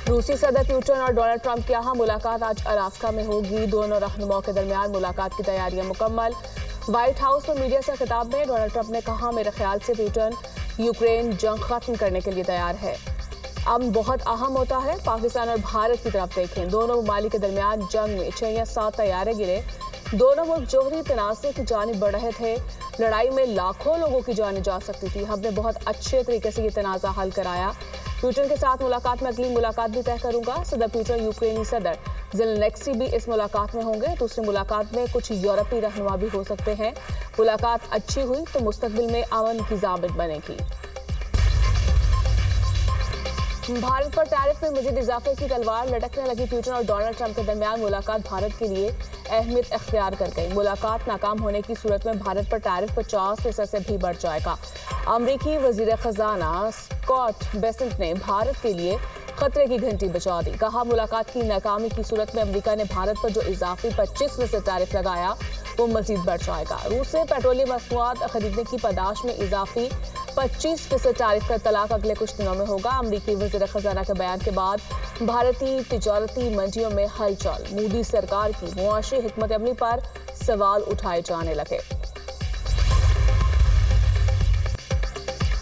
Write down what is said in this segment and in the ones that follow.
रूसी सदर पुतिन और डोनाल्ड ट्रंप की अहम मुलाकात आज अलास्का में होगी। दोनों रहनुमाओं के दरमियान मुलाकात की तैयारियां मुकम्मल। व्हाइट हाउस में मीडिया से खिताब में डोनाल्ड ट्रंप ने कहा, मेरे ख्याल से पुतिन यूक्रेन जंग खत्म करने के लिए तैयार है। अब बहुत अहम होता है पाकिस्तान और भारत की तरफ देखें। दोनों ममालिक के दरमियान जंग में 6 या 7 तैयारे गिरे। दोनों मुल्क जोहरी तनाज़े की जानिब बढ़ रहे थे। लड़ाई में लाखों लोगों की जानें जा सकती थी। हमने बहुत अच्छे तरीके से ये तनाज़ा हल कराया। पुतिन के साथ मुलाकात में अगली मुलाकात भी तय करूंगा। सदर पुतिन यूक्रेनी सदर ज़ेलेंस्की भी इस मुलाकात में होंगे। दूसरी मुलाकात में कुछ यूरोपीय रहनुमा भी हो सकते हैं। मुलाकात अच्छी हुई तो मुस्तकबिल में अमन की ज़ाबित बनेगी। भारत पर टैरिफ में मजीद इजाफे की तलवार लटकने लगी। पुतिन और डोनाल्ड ट्रंप के दरमियान मुलाकात भारत के लिए अहमियत इख्तियार कर गई। मुलाकात नाकाम होने की सूरत में भारत पर टैरिफ 50% से भी बढ़ जाएगा। अमरीकी वजीर खजाना स्कॉट बेसेंट ने भारत के लिए खतरे की घंटी बजा दी। कहा, मुलाकात की नाकामी की सूरत में अमेरिका ने भारत पर जो इजाफी 25% टैरिफ लगाया वो मजीद बढ़ जाएगा। रूस से पेट्रोलियम मसनूआत खरीदने की पादाश में इजाफी 25% टैरिफ का तलाक अगले कुछ दिनों में होगा। अमरीकी वज़ीर ख़ज़ाना के बयान के बाद भारतीय तिजारती मंडियों में हलचल। मोदी सरकार की मुआशी हिकमत अमली पर सवाल उठाए जाने लगे।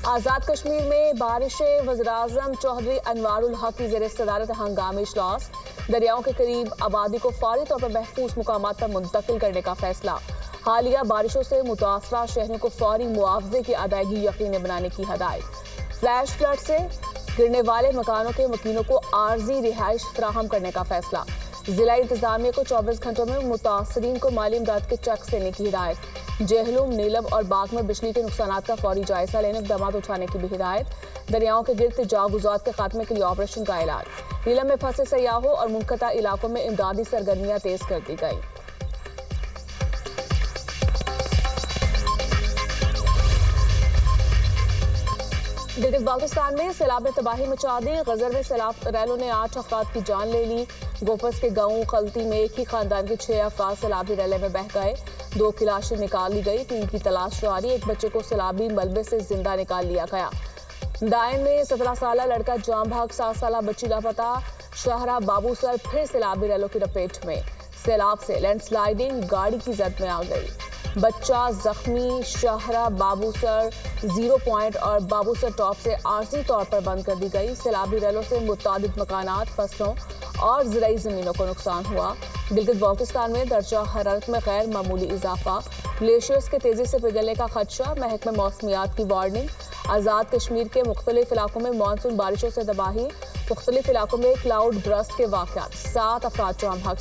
आज़ाद कश्मीर में बारिशें। वज़ीर-ए-आज़म चौधरी अनवारुल हक की ज़ेर सदारत हंगामी इजलास। दरियाओं के करीब आबादी को फौरी तौर पर महफूज मुकामात पर मुंतकिल करने का फैसला। हालिया बारिशों से मुतासरा शहरों को फौरी मुआवजे की अदायगी यकीनी बनाने की हदायत। फ्लैश फ्लड से गिरने वाले मकानों के मकीनों को आर्जी रिहाइश फराहम करने का फैसला। जिला इंतजामिया को 24 घंटों में मुतासरीन को माली इमदाद के चेक देने की हिदायत। जेहलुम, नीलम और बाग में बिजली के नुकसानात का फौरी जायजा लेने इक़दामात उठाने की भी हिदायत। दरियाओं के गिर्द जागुजात के खात्मे के लिए ऑपरेशन का ऐलान। नीलम में फंसे सयाहों और मुनक़ता इलाकों में इमदादी सरगर्मियां तेज कर दी गई। गिलगित बाल्टिस्तान में सैलाब ने तबाही मचा दी। गजर में सैलाब रैलों ने 8 अफराद की जान ले ली। गोपस के गांव खलती में एक ही खानदान के 6 अफराद सैलाबी रैले में बह गए। 2 की लाशें निकाल ली गई, 3 की तलाश जारी। एक बच्चे को सैलाबी मलबे से जिंदा निकाल लिया गया। दायन में 17 साल लड़का जाम भाग, 7 साल बच्ची लापता। शाहरा बाबूसर फिर सैलाबी रैलों की लपेट में। सैलाब से लैंडस्लाइडिंग गाड़ी की जद में आ गई। बच्चा जख्मी। शाहरा बाबूसर 0 पॉइंट और बाबूसर टॉप से आर्जी तौर पर बंद कर दी गई। सैलाबी रैलों से मुतादिद मकानात, फसलों और ज़राई ज़मीनों को नुकसान हुआ। गिलगित बाल्टिस्तान में दर्जा हरारत में गैर मामूली इजाफा। ग्लेशियर्स के तेजी से पिघलने का खदशा। महकमे मौसमियात की वार्निंग। आज़ाद कश्मीर के मुख्तलिफ इलाकों में मानसून बारिशों से तबाही। मुख्तलिफ इलाकों में क्लाउड ब्रस्ट के वाक़यात। 7 अफराद जाम भाग,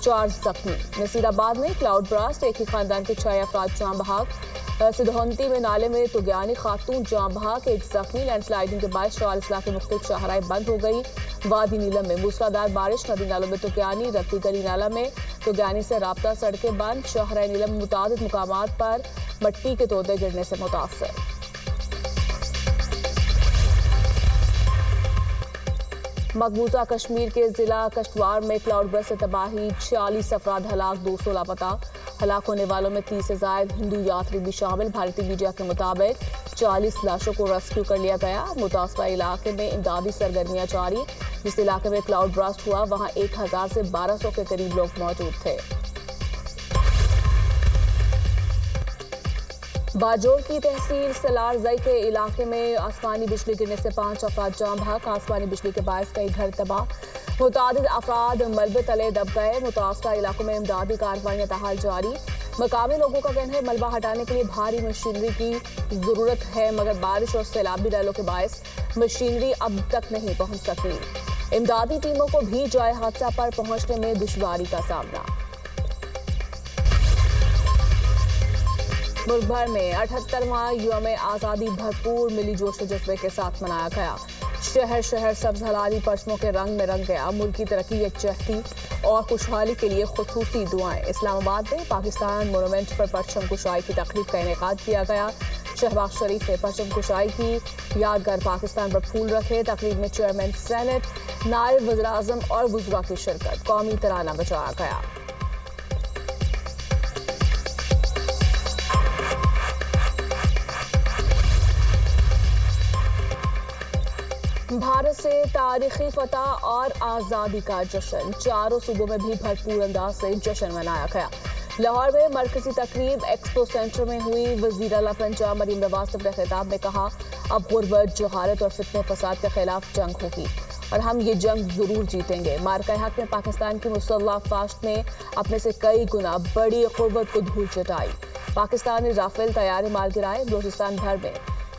4 जख्मी। नसीराबाद में क्लाउड ब्रास्ट, एक ही खानदान के 6 अफराद जाम बहाक। सिद्धौंती में नाले में तुगयानी खातून जाम बहाक, 1 जख्मी। लैंडस्लाइडिंग के बाद 4 इस्लाह के मुख्तलिफ शाहराएं बंद हो गई। वादी नीलम में मूसलाधार बारिश। नदी नालों में तुगयानी, रत्ती गली नाला में तुगयानी से राब्ता सड़कें बंद। शाहराए नीलम में मुतादिद मुकामात पर मट्टी के तोदे गिरने से मुतासर। मकबूजा कश्मीर के जिला कश्तवाड़ में क्लाउड बर्स्ट से तबाही। 46 अफराद हलाक, 200 लापता। हलाक होने वालों में 30 से ज़ायद हिंदू यात्री भी शामिल। भारतीय मीडिया के मुताबिक 40 लाशों को रेस्क्यू कर लिया गया। मुतासरा इलाके में इमदादी सरगर्मियां जारी। जिस इलाके में क्लाउड ब्रास्ट हुआ वहां 1000 से 1200 के करीब लोग मौजूद थे। बाजोर की तहसील सलारजई के इलाके में आसमानी बिजली गिरने से 5 अफराद जाम भाग। आसमानी बिजली के बायस कई घर तबाह। मुतादिद अफराद मलबे तले दब गए। मुतासरा इलाकों में इमदादी कार्रवाइयां ताहाल जारी। मकामी लोगों का कहना है मलबा हटाने के लिए भारी मशीनरी की जरूरत है, मगर बारिश और सैलाबी रैलों के बायस मशीनरी अब तक नहीं पहुंच सकी। इमदादी टीमों को भी जाए हादसा पर पहुंचने में दुश्वारी का सामना। मुल्क भर में 78वां यौम आज़ादी भरपूर मिली जोश व जज्बे के साथ मनाया गया। शहर शहर सब्ज हलाली परचमों के रंग में रंग गया। मुल्क की तरक्की, यकजहती और खुशहाली के लिए खुसूसी दुआएं। इस्लामाबाद में पाकिस्तान मोनूमेंट पर परचम कुशाई की तकरीब का इनेकाद किया गया। शहबाज शरीफ ने परचम कुशाई की। यादगार पाकिस्तान पर फूल रखे। तकरीब में चेयरमैन सेनेट, नायब वज़ीर-ए-आज़म और वज़रा की शिरकत। कौमी तराना बजाया गया। भारत से तारीखी फतह और आज़ादी का जश्न, चारों सूबों में भी भरपूर अंदाज से जश्न मनाया गया। लाहौर में मरकजी तकरीब एक्सपो सेंटर में हुई। वज़ीर आला पंजाब मरीम नवाज ने खिताब में कहा, अब गुर्बत, जहालत और फितने फसाद के खिलाफ जंग होगी और हम ये जंग जरूर जीतेंगे। मार्का हक में पाकिस्तान की मुसल्लह फास्ट ने अपने से कई गुना बड़ी क़ुव्वत को धूल चटाई। पाकिस्तान ने राफेल तैयारी मार गिराए। बलूचिस्तान भर में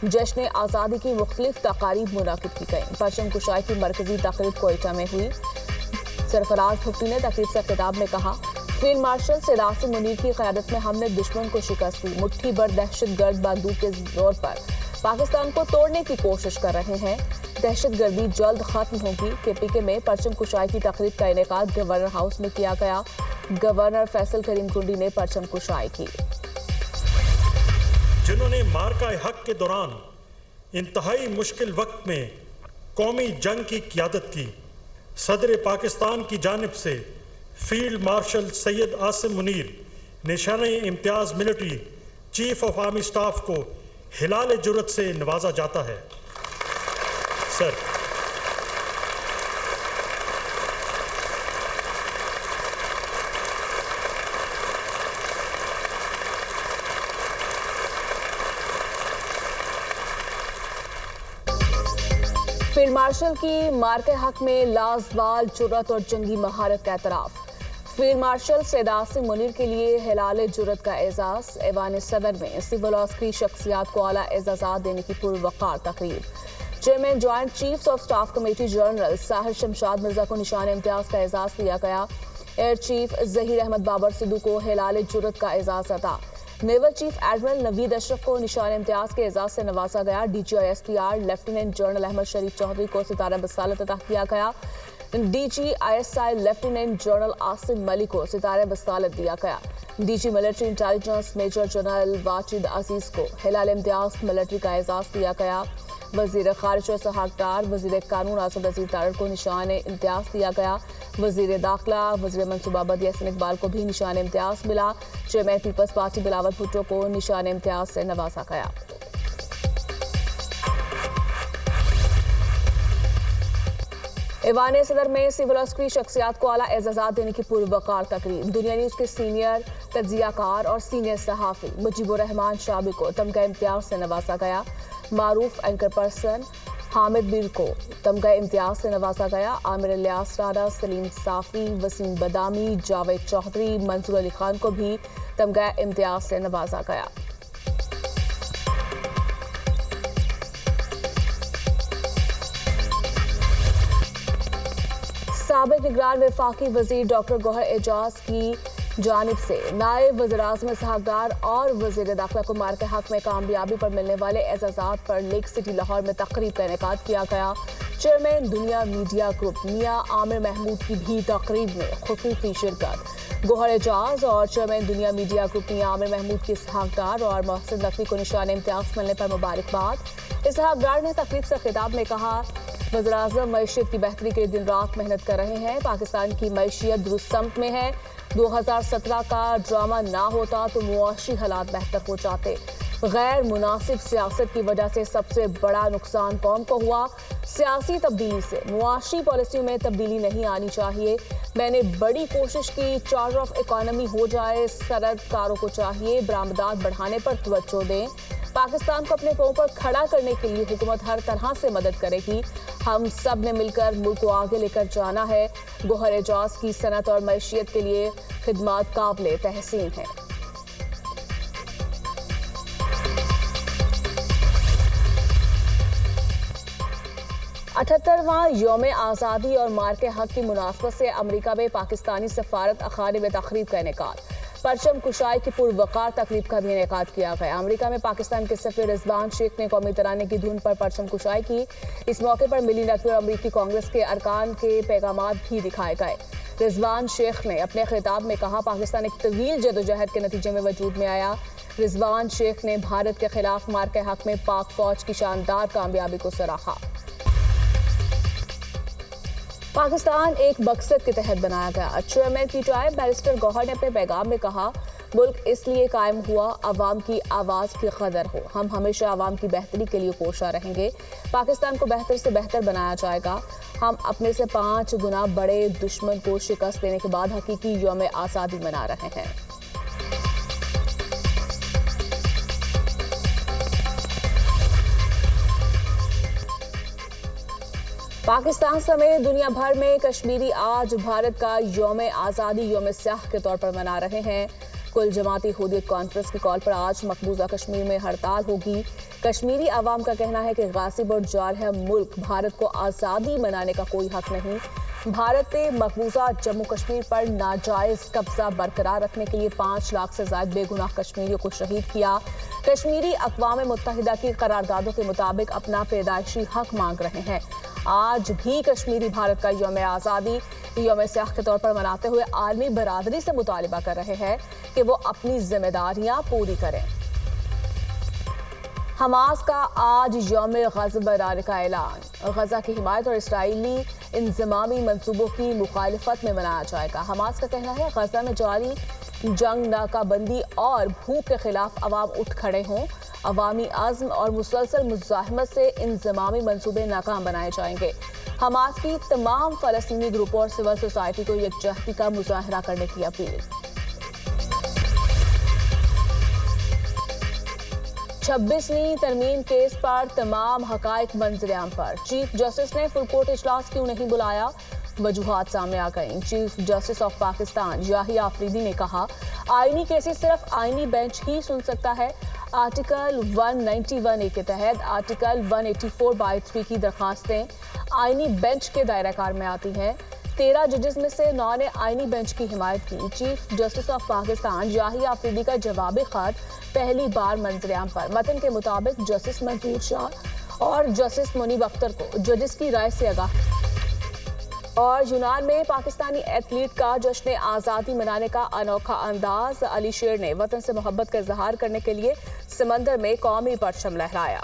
जश्न आज़ादी की मुख्तलिफ तकारीब मुनाकिद की गई। परचम कुशाई की मरकजी तकरीब कोयटा में हुई। सरफराज भुट्टी ने तकरीब से खिताब में कहा, फील्ड मार्शल सैयद आसिम मुनीर की क़यादत में हमने दुश्मन को शिकस्त दी। मुट्ठी भर दहशतगर्द बंदूक के जोर पर पाकिस्तान को तोड़ने की कोशिश कर रहे हैं। दहशतगर्दी जल्द खत्म होगी। KPK में परचम कुशाई की तकरीब का इनेकाद गवर्नर हाउस में किया गया। गवर्नर फैसल करीम कुंडी ने परचम कुशाई की। जिन्होंने मार्का हक के दौरान इंतहाई मुश्किल वक्त में कौमी जंग की क़यादत की, सदर पाकिस्तान की जानिब से फील्ड मार्शल सैयद आसिम मुनीर निशाने इम्तियाज़ military chief of army staff को हिलाल जुर्रत से नवाजा जाता है। सर, फील्ड मार्शल की मार्के हक में लाजवाल जुर्रत और जंगी महारत का एतराफ़। फील्ड मार्शल सैयद आसिम मुनीर के लिए हिलाल जुर्रत का एजाज़। ऐवान सदर में सिविल और अस्करी शख्सियात को आला एजाज़ात देने की पुरवकार तकरीब। Chairman joint chiefs of staff committee general Sahir Shamshad Mirza को निशान इम्तियाज़ का एजाज़ दिया गया। एयर चीफ ज़हीर अहमद बाबर सिद्धू को हिलाल जुर्रत का एजाज़ अता। Naval chief admiral Naveed Ashraf को निशान इम्तियाज़ के एजाज़ से नवाजा गया। DGISPR लेफ्टिनेंट जनरल अहमद शरीफ चौधरी को सितारा बसालत अता किया गया। DGISI lieutenant general Asim Malik को सितारा बसालत दिया गया। DG military intelligence major general Wajid अजीज को हिलाल इम्तियाज़ मिलिट्री का एजाज़ दिया गया। वज़ीर ख़ारिजा इसहाक़ डार, वज़ीर कानून आसद अज़ीज़ तारड़ को निशान इम्तियाज़ दिया गया। वज़ीर दाखिला, वज़ीर मनसूबाबंदी एहसन इकबाल को भी निशान इम्तियाज़ मिला। Chairman Peoples Party Bilawal Bhutto को निशान इम्तियाज़ से नवाजा गया। ऐवान सदर में सिविल अस्करी शख्सियात को आला एजाज़ात देने की पुरवकार तकरीब। दुनिया न्यूज़ के सीनियर तज्जियाकार और सीनियर सहाफ़ी मुजीबुर रहमान शाबी को तमगा इम्तियाज़ से नवाजा गया। मारूफ एंकर पर्सन हामिद बीर को तमगा इम्तियाज़ से नवाजा गया। आमिर इलियास राना, सलीम साफ़ी, वसीम बदामी, जावेद चौधरी, मंसूर अली खान को भी तमगा इम्तियाज़ से नवाजा गया। साबिक निगरान वफाकी वज़ीर डॉक्टर गौहर एजाज की जानिब से नायब वज़ीर-ए-आज़म इसहाक़ डार और वज़ीर दाखिला को मार्के हक में कामयाबी पर मिलने वाले एजाज़ात पर लेक सिटी लाहौर में तकरीब का इनेकाद किया गया। चेयरमैन दुनिया मीडिया ग्रुप मियां आमिर महमूद की भी तकरीब में खुसूसी शिरकत। गौहर एजाज और चेयरमैन दुनिया मीडिया ग्रुप मियां आमिर महमूद की इसहाक़ डार और मोहसिन नकवी को निशान इम्तियाज़ मिलने पर मुबारकबाद। इसहाक़ डार ने तकरीब से खिताब में कहा, वज़ीर-ए-आज़म मईशत की बेहतरी के लिए दिन रात मेहनत कर रहे हैं। पाकिस्तान की मईशियत दुरुस्त सम्त में है। 2017 का ड्रामा ना होता तो मुआशी हालात बेहतर हो जाते। गैर मुनासिब सियासत की वजह से सबसे बड़ा नुकसान कौम को हुआ। सियासी तब्दीली से मुआशी पॉलिसी में तब्दीली नहीं आनी चाहिए। मैंने बड़ी कोशिश की, चार्टर ऑफ इकॉनमी हो जाए। सरकारों को चाहिए बरामदात बढ़ाने पर तवज्जो दें। पाकिस्तान को अपने पांव पर खड़ा करने के लिए हुकूमत हर तरह से मदद करेगी। हम सब ने मिलकर मुल्क को आगे लेकर जाना है। गौहर एजाज की सनत और मईशियत के लिए खिदमत काबिल तहसीन है। 78वां यौम आज़ादी और मार्के हक की मुनासबत से अमरीका में पाकिस्तानी सफारत अखाड़े में तकरीब का इनेकाद। परचम कुशाई की पुरवकार तकरीब का भी इनेकाद किया गया। अमरीका में पाकिस्तान के सफीर रिजवान शेख ने कौमी तराने की धुन पर परचम कुशाई की। इस मौके पर मिली नकवी और अमरीकी कांग्रेस के अरकान के पैगामात भी दिखाए गए। रिजवान शेख ने अपने खिताब में कहा, पाकिस्तान एक तवील जदोजहद के नतीजे में वजूद में आया। रिजवान शेख ने भारत के खिलाफ मार्के हक में पाक फौज की शानदार कामयाबी को सराहा। पाकिस्तान एक मकसद के तहत बनाया गया। चेयरमैन PTI बैरिस्टर गौहर ने अपने पैगाम में कहा, ملک اس لیے قائم ہوا عوام کی آواز کی قدر ہو. ہم ہمیشہ عوام کی بہتری کے لیے کوشاں رہیں گے. پاکستان کو بہتر سے بہتر بنایا جائے گا. ہم اپنے سے 5 گنا بڑے دشمن کو شکست دینے کے بعد حقیقی یوم آزادی منا رہے ہیں. پاکستان سمیت دنیا بھر میں کشمیری آج بھارت کا یوم آزادی یوم سیاہ کے طور پر منا رہے ہیں. کل جماعتی یہودیت کانفرنس کی کال پر آج مقبوضہ کشمیر میں ہڑتال ہوگی. کشمیری عوام کا کہنا ہے کہ غاصب اور جارحہ ملک بھارت کو آزادی منانے کا کوئی حق نہیں. بھارت نے مقبوضہ جموں کشمیر پر ناجائز قبضہ برقرار رکھنے کے لیے 5 لاکھ سے زائد بے گناہ کشمیریوں کو شہید کیا. کشمیری اقوام متحدہ کی قراردادوں کے مطابق اپنا پیدائشی حق مانگ رہے ہیں. آج بھی کشمیری بھارت کا یوم آزادی یوم سیاہ کے طور پر مناتے ہوئے عالمی برادری سے مطالبہ کر رہے ہیں کہ وہ اپنی ذمہ داریاں پوری کریں. حماس کا آج یوم غزہ منانے کا اعلان. غزہ کی حمایت اور اسرائیلی انضمامی منصوبوں کی مخالفت میں منایا جائے گا. حماس کا کہنا ہے غزہ میں جاری جنگ، ناکہ بندی اور بھوک کے خلاف عوام اٹھ کھڑے ہوں. عوامی عزم اور مسلسل مزاحمت سے انضمامی منصوبے ناکام بنائے جائیں گے. حماس کی تمام فلسطینی گروپوں اور سول سوسائٹی کو یکجہتی کا مظاہرہ کرنے کی اپیل. 26ویں ترمیم کیس پر تمام حقائق منظر عام پر. چیف جسٹس نے فل کورٹ اجلاس کیوں نہیں بلایا؟ وجوہات سامنے آ گئیں. Chief justice of Pakistan Yahya Afridi نے کہا آئینی کیسز صرف آئینی بینچ ہی سن سکتا ہے. آرٹیکل 191A کے تحت آرٹیکل 184/3 کی درخواستیں آئینی بینچ کے دائرہ کار میں آتی ہیں. 13 ججز میں سے 9 نے آئینی بینچ کی حمایت کی. Chief justice of Pakistan Yahya Afridi کا جوابی خط پہلی بار منظر عام پر. متن کے مطابق جسٹس منظور شاہ اور جسٹس منیب اختر کو ججز کی رائے سے آگاہ. اور یونان میں پاکستانی ایتھلیٹ کا جشن آزادی منانے کا انوکھا انداز. علی شیر نے وطن سے محبت کا اظہار کرنے کے لیے سمندر میں قومی پرچم لہرایا.